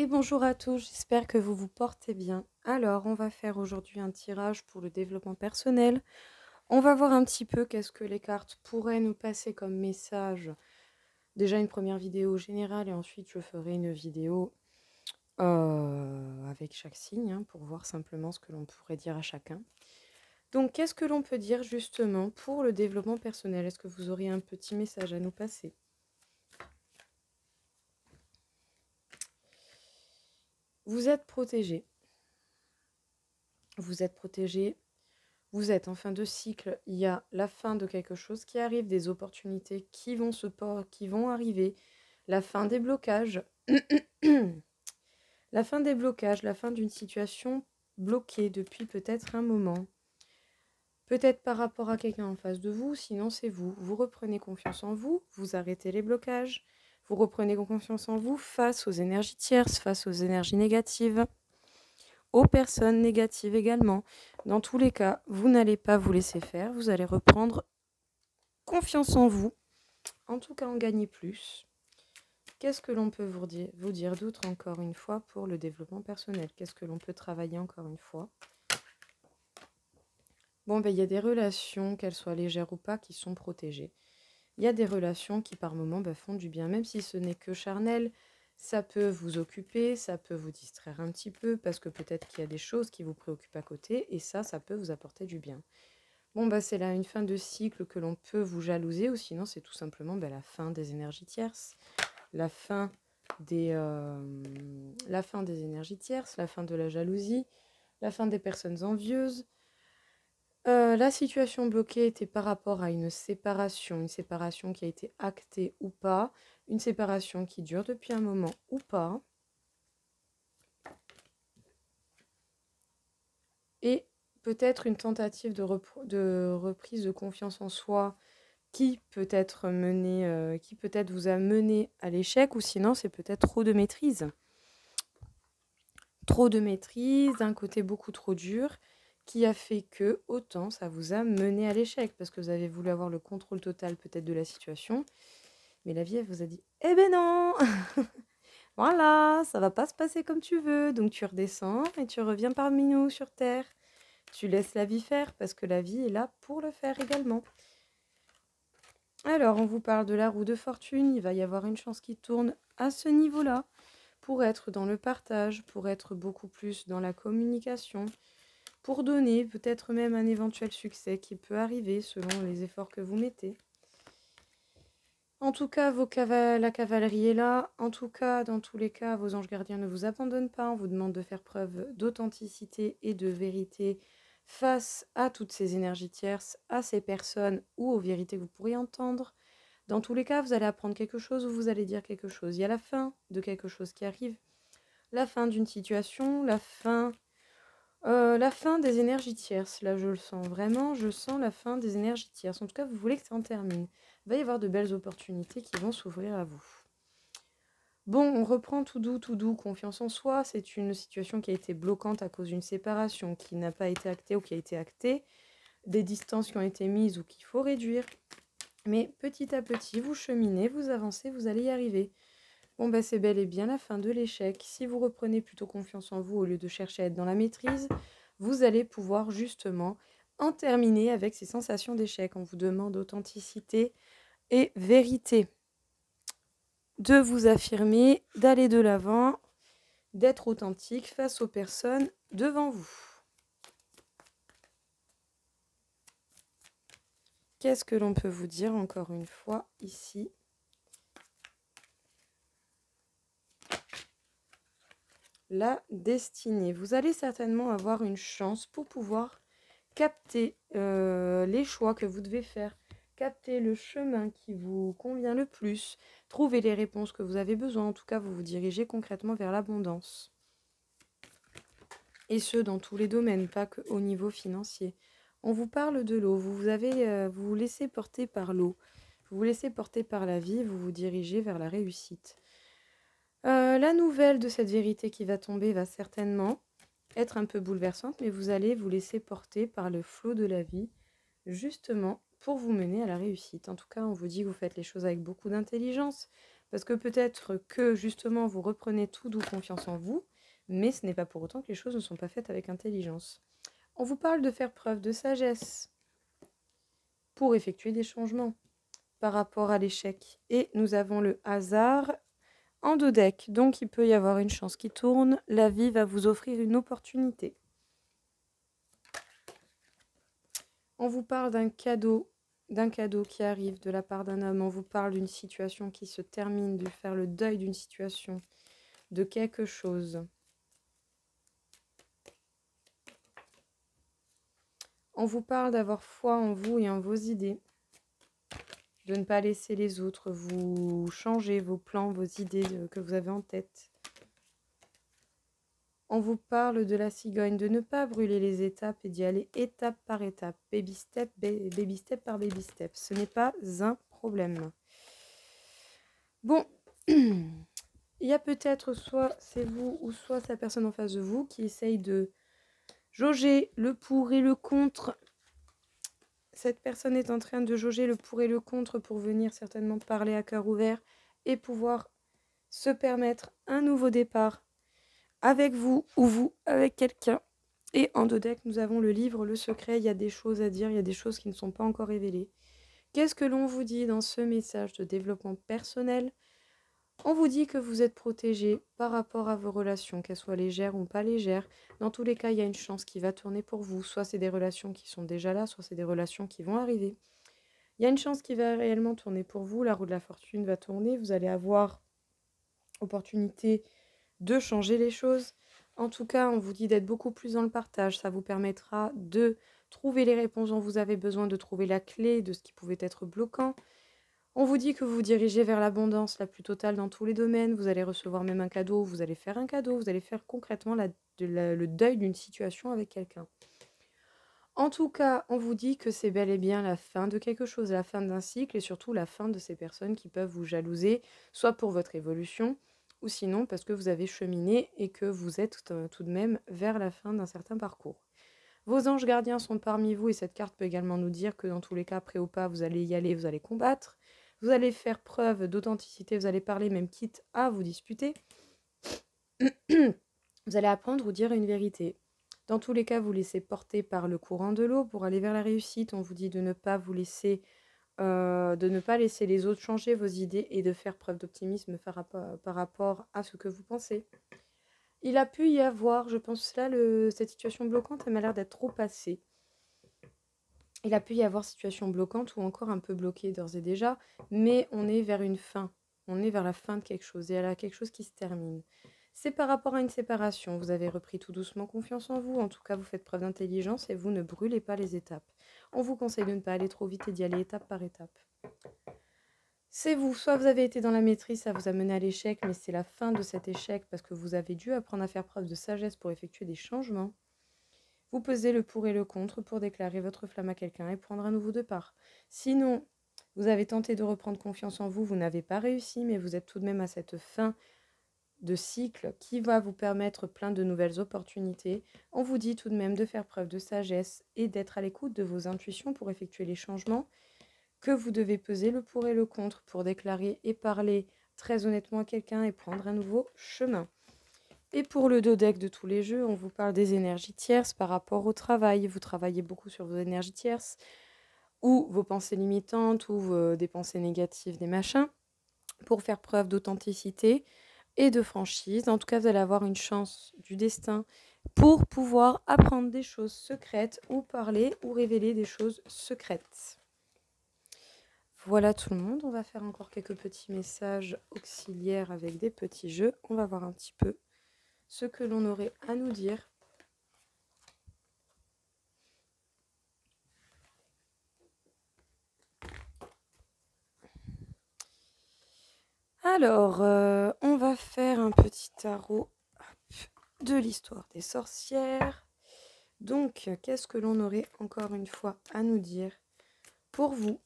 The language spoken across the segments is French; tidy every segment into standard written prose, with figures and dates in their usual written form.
Et bonjour à tous, j'espère que vous vous portez bien. Alors, on va faire aujourd'hui un tirage pour le développement personnel. On va voir un petit peu qu'est-ce que les cartes pourraient nous passer comme message. Déjà une première vidéo générale et ensuite je ferai une vidéo avec chaque signe pour voir simplement ce que l'on pourrait dire à chacun. Donc, qu'est-ce que l'on peut dire justement pour le développement personnel? Est-ce que vous auriez un petit message à nous passer? Vous êtes protégé. Vous êtes protégé. Vous êtes en fin de cycle, il y a la fin de quelque chose qui arrive, des opportunités qui vont arriver, la fin des blocages, la fin des blocages, la fin d'une situation bloquée depuis peut-être un moment, peut-être par rapport à quelqu'un en face de vous, sinon c'est vous. Vous reprenez confiance en vous, vous arrêtez les blocages, vous reprenez confiance en vous face aux énergies tierces, face aux énergies négatives, aux personnes négatives également. Dans tous les cas, vous n'allez pas vous laisser faire, vous allez reprendre confiance en vous, en tout cas en gagner plus. Qu'est-ce que l'on peut vous dire d'autre encore une fois pour le développement personnel? Qu'est-ce que l'on peut travailler encore une fois? Bon, il y a des relations, qu'elles soient légères ou pas, qui sont protégées. Il y a des relations qui par moments font du bien, même si ce n'est que charnel. Ça peut vous occuper, ça peut vous distraire un petit peu, parce que peut-être qu'il y a des choses qui vous préoccupent à côté, et ça peut vous apporter du bien. Bon, c'est là une fin de cycle que l'on peut vous jalouser, ou sinon c'est tout simplement la fin des énergies tierces, la fin des énergies tierces, la fin de la jalousie, la fin des personnes envieuses. La situation bloquée était par rapport à une séparation qui a été actée ou pas, une séparation qui dure depuis un moment ou pas. Et peut-être une tentative de reprise de confiance en soi qui peut-être vous a mené à l'échec, ou sinon c'est peut-être trop de maîtrise. Trop de maîtrise, d'un côté beaucoup trop dur, qui a fait que autant ça vous a mené à l'échec, parce que vous avez voulu avoir le contrôle total peut-être de la situation, mais la vie elle vous a dit « Eh ben non !» Voilà, ça va pas se passer comme tu veux, donc tu redescends et tu reviens parmi nous sur Terre. Tu laisses la vie faire, parce que la vie est là pour le faire également. Alors, on vous parle de la roue de fortune, il va y avoir une chance qui tourne à ce niveau-là, pour être dans le partage, pour être beaucoup plus dans la communication, pour donner peut-être même un éventuel succès qui peut arriver selon les efforts que vous mettez. En tout cas, la cavalerie est là. En tout cas, dans tous les cas, vos anges gardiens ne vous abandonnent pas. On vous demande de faire preuve d'authenticité et de vérité face à toutes ces énergies tierces, à ces personnes ou aux vérités que vous pourriez entendre. Dans tous les cas, vous allez apprendre quelque chose ou vous allez dire quelque chose. Il y a la fin de quelque chose qui arrive, la fin d'une situation, la fin des énergies tierces. Là, je le sens vraiment, je sens la fin des énergies tierces. En tout cas, vous voulez que ça en termine. Il va y avoir de belles opportunités qui vont s'ouvrir à vous. Bon, on reprend tout doux, confiance en soi. C'est une situation qui a été bloquante à cause d'une séparation qui n'a pas été actée ou qui a été actée, des distances qui ont été mises ou qu'il faut réduire. Mais petit à petit, vous cheminez, vous avancez, vous allez y arriver. Bon, c'est bel et bien la fin de l'échec. Si vous reprenez plutôt confiance en vous au lieu de chercher à être dans la maîtrise, vous allez pouvoir justement en terminer avec ces sensations d'échec. On vous demande authenticité et vérité. De vous affirmer, d'aller de l'avant, d'être authentique face aux personnes devant vous. Qu'est-ce que l'on peut vous dire encore une fois ici ? La destinée. Vous allez certainement avoir une chance pour pouvoir capter les choix que vous devez faire, capter le chemin qui vous convient le plus, trouver les réponses que vous avez besoin. En tout cas, vous vous dirigez concrètement vers l'abondance. Et ce, dans tous les domaines, pas qu'au niveau financier. On vous parle de l'eau. Vous vous laissez porter par l'eau. Vous vous laissez porter par la vie. Vous vous dirigez vers la réussite. La nouvelle de cette vérité qui va tomber va certainement être un peu bouleversante, mais vous allez vous laisser porter par le flot de la vie, justement pour vous mener à la réussite. En tout cas, on vous dit que vous faites les choses avec beaucoup d'intelligence, Parce que peut-être que justement vous reprenez tout doux confiance en vous, mais ce n'est pas pour autant que les choses ne sont pas faites avec intelligence. On vous parle de faire preuve de sagesse pour effectuer des changements par rapport à l'échec. Et nous avons le hasard en dos deck, donc il peut y avoir une chance qui tourne. La vie va vous offrir une opportunité. On vous parle d'un cadeau qui arrive de la part d'un homme. On vous parle d'une situation qui se termine, de faire le deuil d'une situation, de quelque chose. On vous parle d'avoir foi en vous et en vos idées, de ne pas laisser les autres vous changer vos plans, vos idées que vous avez en tête. On vous parle de la cigogne, de ne pas brûler les étapes et d'y aller étape par étape, baby step par baby step. Ce n'est pas un problème. Bon, il y a peut-être soit c'est vous ou soit c'est la personne en face de vous qui essaye de jauger le pour et le contre. Cette personne est en train de jauger le pour et le contre pour venir certainement parler à cœur ouvert et pouvoir se permettre un nouveau départ avec vous ou vous avec quelqu'un. Et en dos deck, nous avons le livre, le secret. Il y a des choses à dire, il y a des choses qui ne sont pas encore révélées. Qu'est-ce que l'on vous dit dans ce message de développement personnel? On vous dit que vous êtes protégé par rapport à vos relations, qu'elles soient légères ou pas légères. Dans tous les cas, il y a une chance qui va tourner pour vous. Soit c'est des relations qui sont déjà là, soit c'est des relations qui vont arriver. Il y a une chance qui va réellement tourner pour vous. La roue de la fortune va tourner. Vous allez avoir opportunité de changer les choses. En tout cas, on vous dit d'être beaucoup plus dans le partage. Ça vous permettra de trouver les réponses dont vous avez besoin, de trouver la clé de ce qui pouvait être bloquant. On vous dit que vous vous dirigez vers l'abondance la plus totale dans tous les domaines. Vous allez recevoir même un cadeau, vous allez faire un cadeau, vous allez faire concrètement le deuil d'une situation avec quelqu'un. En tout cas, on vous dit que c'est bel et bien la fin de quelque chose, la fin d'un cycle et surtout la fin de ces personnes qui peuvent vous jalouser, soit pour votre évolution, ou sinon parce que vous avez cheminé et que vous êtes tout de même vers la fin d'un certain parcours. Vos anges gardiens sont parmi vous et cette carte peut également nous dire que dans tous les cas, prêt ou pas, vous allez y aller, vous allez combattre, vous allez faire preuve d'authenticité, vous allez parler même quitte à vous disputer. Vous allez apprendre ou dire une vérité. Dans tous les cas, vous laissez porter par le courant de l'eau pour aller vers la réussite. On vous dit de ne pas vous laisser, de ne pas laisser les autres changer vos idées et de faire preuve d'optimisme par rapport à ce que vous pensez. Il a pu y avoir, je pense là, cette situation bloquante, elle m'a l'air d'être trop passée. Il a pu y avoir situation bloquante ou encore un peu bloquée d'ores et déjà, mais on est vers une fin. On est vers la fin de quelque chose et elle a quelque chose qui se termine. C'est par rapport à une séparation. Vous avez repris tout doucement confiance en vous. En tout cas, vous faites preuve d'intelligence et vous ne brûlez pas les étapes. On vous conseille de ne pas aller trop vite et d'y aller étape par étape. C'est vous. Soit vous avez été dans la maîtrise, ça vous a mené à l'échec, mais c'est la fin de cet échec parce que vous avez dû apprendre à faire preuve de sagesse pour effectuer des changements. Vous pesez le pour et le contre pour déclarer votre flamme à quelqu'un et prendre un nouveau départ. Sinon, vous avez tenté de reprendre confiance en vous, vous n'avez pas réussi, mais vous êtes tout de même à cette fin de cycle qui va vous permettre plein de nouvelles opportunités. On vous dit tout de même de faire preuve de sagesse et d'être à l'écoute de vos intuitions pour effectuer les changements, que vous devez peser le pour et le contre pour déclarer et parler très honnêtement à quelqu'un et prendre un nouveau chemin. Et pour le dos deck de tous les jeux, on vous parle des énergies tierces par rapport au travail. Vous travaillez beaucoup sur vos énergies tierces ou vos pensées limitantes ou des pensées négatives, des machins, pour faire preuve d'authenticité et de franchise. En tout cas, vous allez avoir une chance du destin pour pouvoir apprendre des choses secrètes ou parler ou révéler des choses secrètes. Voilà tout le monde. On va faire encore quelques petits messages auxiliaires avec des petits jeux. On va voir un petit peu ce que l'on aurait à nous dire. Alors, on va faire un petit tarot de l'histoire des sorcières. Donc, qu'est-ce que l'on aurait encore une fois à nous dire pour vous?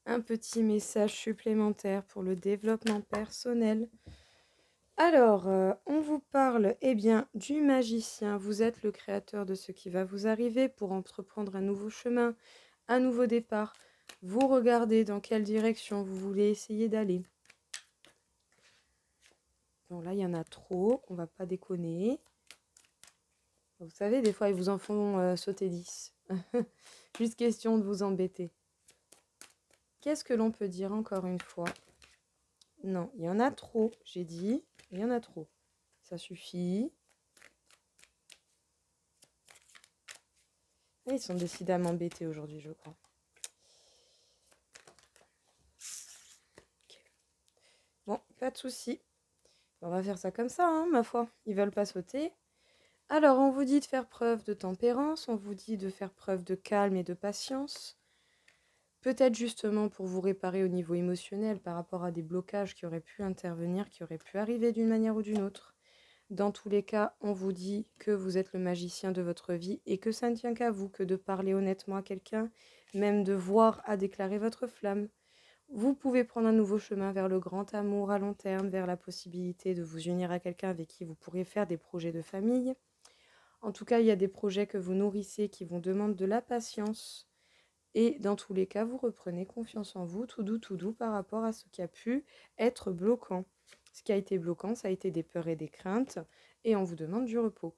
Un petit message supplémentaire pour le développement personnel. Alors, on vous parle du magicien. Vous êtes le créateur de ce qui va vous arriver pour entreprendre un nouveau chemin, un nouveau départ. Vous regardez dans quelle direction vous voulez essayer d'aller. Bon, là, il y en a trop. On va pas déconner. Vous savez, des fois, ils vous en font sauter 10. Juste question de vous embêter. Qu'est-ce que l'on peut dire encore une fois? Non, il y en a trop, j'ai dit. Il y en a trop. Ça suffit. Et ils sont décidés à m'embêter aujourd'hui, je crois. Okay. Bon, pas de souci. On va faire ça comme ça, hein, ma foi. Ils veulent pas sauter. Alors, on vous dit de faire preuve de tempérance, on vous dit de faire preuve de calme et de patience. Peut-être justement pour vous réparer au niveau émotionnel par rapport à des blocages qui auraient pu intervenir, qui auraient pu arriver d'une manière ou d'une autre. Dans tous les cas, on vous dit que vous êtes le magicien de votre vie et que ça ne tient qu'à vous que de parler honnêtement à quelqu'un, même de voir à déclarer votre flamme. Vous pouvez prendre un nouveau chemin vers le grand amour à long terme, vers la possibilité de vous unir à quelqu'un avec qui vous pourrez faire des projets de famille. En tout cas, il y a des projets que vous nourrissez qui vont demander de la patience. Et dans tous les cas, vous reprenez confiance en vous, tout doux, par rapport à ce qui a pu être bloquant. Ce qui a été bloquant, ça a été des peurs et des craintes. Et on vous demande du repos.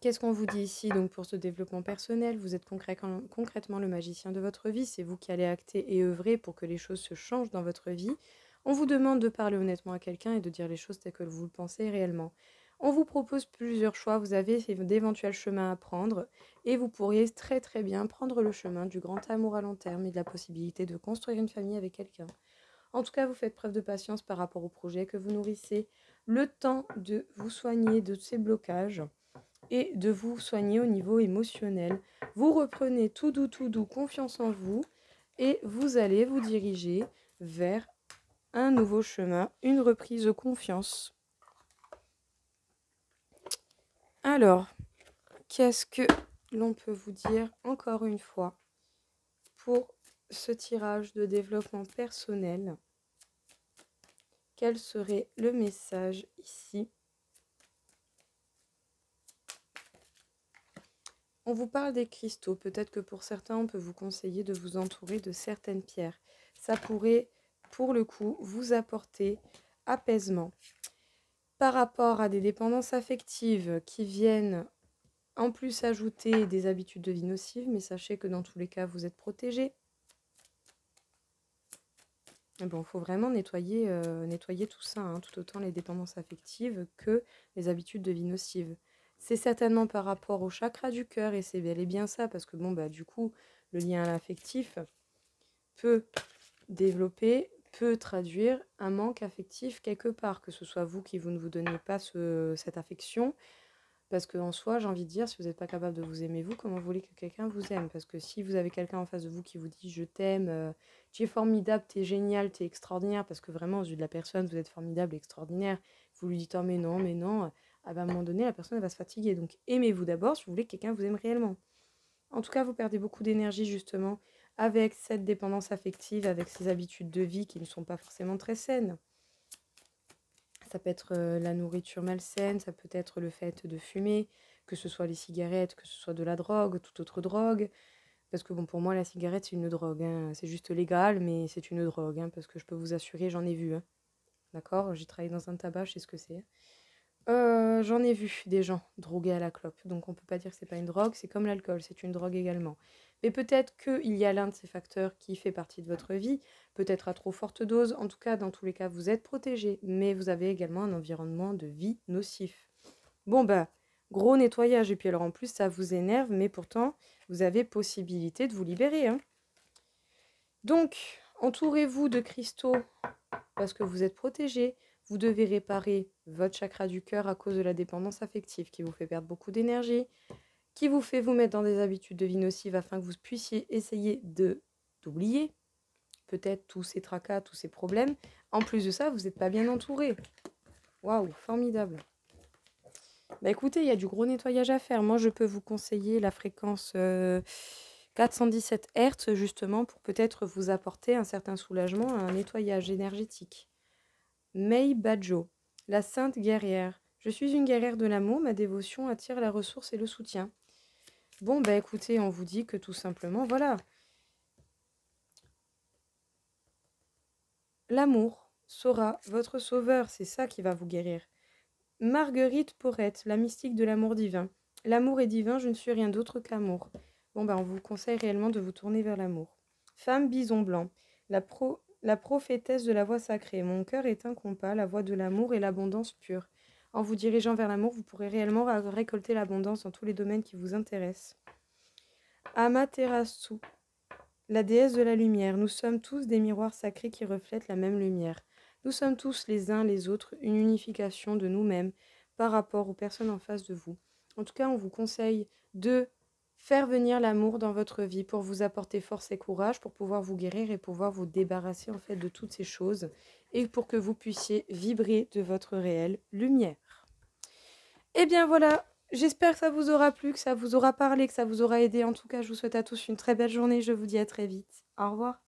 Qu'est-ce qu'on vous dit ici donc pour ce développement personnel? Vous êtes concrètement le magicien de votre vie. C'est vous qui allez acter et œuvrer pour que les choses se changent dans votre vie. On vous demande de parler honnêtement à quelqu'un et de dire les choses telles que vous le pensez réellement. On vous propose plusieurs choix, vous avez d'éventuels chemins à prendre et vous pourriez très très bien prendre le chemin du grand amour à long terme et de la possibilité de construire une famille avec quelqu'un. En tout cas, vous faites preuve de patience par rapport au projet que vous nourrissez, le temps de vous soigner de ces blocages et de vous soigner au niveau émotionnel. Vous reprenez tout doux, confiance en vous et vous allez vous diriger vers un nouveau chemin, une reprise de confiance. Alors, qu'est-ce que l'on peut vous dire encore une fois pour ce tirage de développement personnel? Quel serait le message ici? On vous parle des cristaux. Peut-être que pour certains, on peut vous conseiller de vous entourer de certaines pierres. Ça pourrait, pour le coup, vous apporter apaisement. Par rapport à des dépendances affectives qui viennent en plus ajouter des habitudes de vie nocives, mais sachez que dans tous les cas, vous êtes protégé. Bon, il faut vraiment nettoyer tout ça, hein, tout autant les dépendances affectives que les habitudes de vie nocives. C'est certainement par rapport au chakra du cœur, et c'est bel et bien ça, parce que bon, bah du coup, le lien à l'affectif peut développer, peut traduire un manque affectif quelque part, que ce soit vous qui vous ne vous donnez pas cette affection, parce qu'en soi, j'ai envie de dire, si vous n'êtes pas capable de vous aimer vous, comment vous voulez que quelqu'un vous aime? Parce que si vous avez quelqu'un en face de vous qui vous dit « je t'aime, tu es formidable, tu es génial, tu es extraordinaire », parce que vraiment, aux yeux de la personne, vous êtes formidable, extraordinaire, vous lui dites « oh mais non », à un moment donné, la personne elle va se fatiguer. Donc aimez-vous d'abord si vous voulez que quelqu'un vous aime réellement. En tout cas, vous perdez beaucoup d'énergie justement avec cette dépendance affective, avec ces habitudes de vie qui ne sont pas forcément très saines. Ça peut être la nourriture malsaine, ça peut être le fait de fumer, que ce soit les cigarettes, que ce soit de la drogue, toute autre drogue. Parce que bon, pour moi, la cigarette, c'est une drogue, hein. C'est juste légal, mais c'est une drogue, hein, parce que je peux vous assurer, j'en ai vu. Hein. D'accord? J'ai travaillé dans un tabac, je sais ce que c'est. J'en ai vu des gens drogués à la clope. Donc on peut pas dire que c'est pas une drogue, c'est comme l'alcool, c'est une drogue également. Mais peut-être qu'il y a l'un de ces facteurs qui fait partie de votre vie, peut-être à trop forte dose. En tout cas, dans tous les cas, vous êtes protégé, mais vous avez également un environnement de vie nocif. Bon bah, gros nettoyage. Et puis alors en plus, ça vous énerve, mais pourtant, vous avez possibilité de vous libérer. Hein. Donc, entourez-vous de cristaux parce que vous êtes protégé. Vous devez réparer votre chakra du cœur à cause de la dépendance affective qui vous fait perdre beaucoup d'énergie, qui vous fait vous mettre dans des habitudes de vie nocives afin que vous puissiez essayer d'oublier peut-être tous ces tracas, tous ces problèmes. En plus de ça, vous n'êtes pas bien entouré. Waouh, formidable. Bah écoutez, il y a du gros nettoyage à faire. Moi, je peux vous conseiller la fréquence 417 Hz justement pour peut-être vous apporter un certain soulagement, un nettoyage énergétique. May Badjo, la sainte guerrière. Je suis une guerrière de l'amour, ma dévotion attire la ressource et le soutien. Bon, bah écoutez, on vous dit que tout simplement, voilà, l'amour sera votre sauveur, c'est ça qui va vous guérir. Marguerite Porrette, la mystique de l'amour divin. L'amour est divin, je ne suis rien d'autre qu'amour. Bon, on vous conseille réellement de vous tourner vers l'amour. Femme bison blanc, la prophétesse de la voie sacrée. Mon cœur est un compas, la voie de l'amour et l'abondance pure. En vous dirigeant vers l'amour, vous pourrez réellement récolter l'abondance dans tous les domaines qui vous intéressent. Amaterasu, la déesse de la lumière. Nous sommes tous des miroirs sacrés qui reflètent la même lumière. Nous sommes tous les uns les autres une unification de nous-mêmes par rapport aux personnes en face de vous. En tout cas, on vous conseille de faire venir l'amour dans votre vie pour vous apporter force et courage, pour pouvoir vous guérir et pouvoir vous débarrasser en fait de toutes ces choses et pour que vous puissiez vibrer de votre réelle lumière. Et bien voilà, j'espère que ça vous aura plu, que ça vous aura parlé, que ça vous aura aidé. En tout cas, je vous souhaite à tous une très belle journée. Je vous dis à très vite. Au revoir.